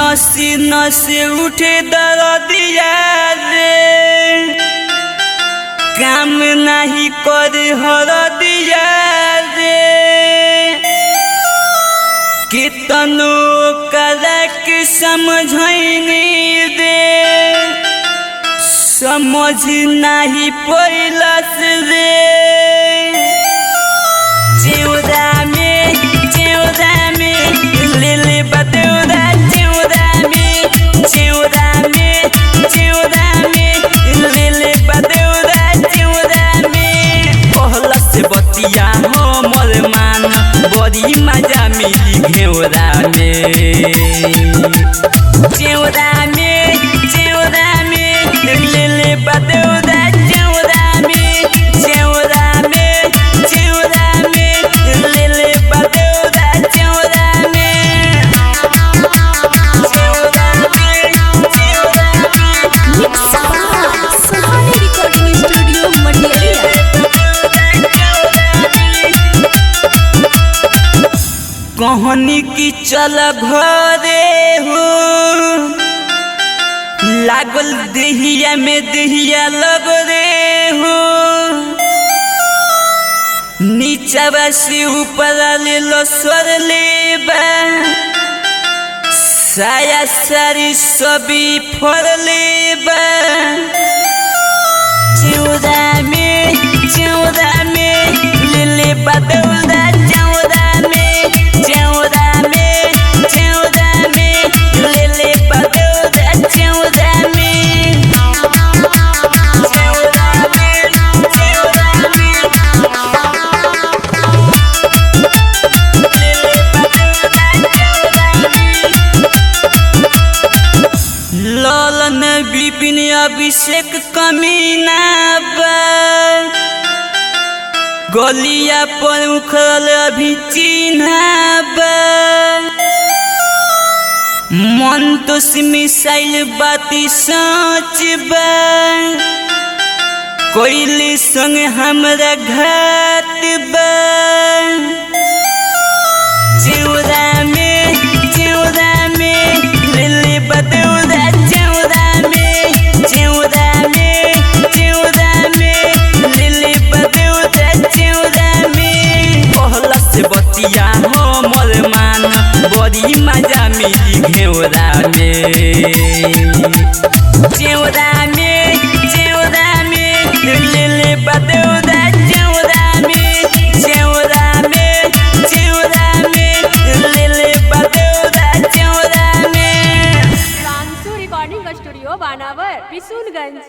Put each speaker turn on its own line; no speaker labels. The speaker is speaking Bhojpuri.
नसी नसी उठे दर्दिया रे, काम नहीं करे हरदिया रे। कितनो करा के समझैनी रे, समझ नहीं पैलस रे। जेवरा में ले ले बदेवरा, जेवरा में ले ले बदेवरा, जेवरा में। कहला से बतिया हमर मान, बड़ी मजा मिली घेवरा में। जेवरा में ले ले बदेवरा, जेवरा में ले ले बदेवरा, जेवरा में।
सोहानी रिकॉर्डिंग स्टूडियो मंडिया।
कहनी की चल घरे हो, लागल देहिया में देहिया लग रे हो। नीचवा से ऊपर ले लो स्वर ले बा, साया सारी सभी फर ले बा। जेवरा में ले ले बदेवरा, जेवरा में ले ले बदेवरा, जेवरा में। लालन विपिन अभिषेक कमीना बा, गलिया पर उखड़ल अभी चिन्हा बा। मन तो मिसाइल बाती सच बा, कोइली संग हमरा घात बा। जेवरा में ले ले बदेवरा, जेवरा में ले ले बदेवरा, जेवरा में। कहला से बतिया हमर मान, बड़ी मजा मिली घेवरा में। जेवरा में ले ले बदेवरा, जेवरा में ले ले बदेवरा, जेवरा में।
रांसू रिकॉर्डिंग स्टूडियो बानावर, बिशुनगंज।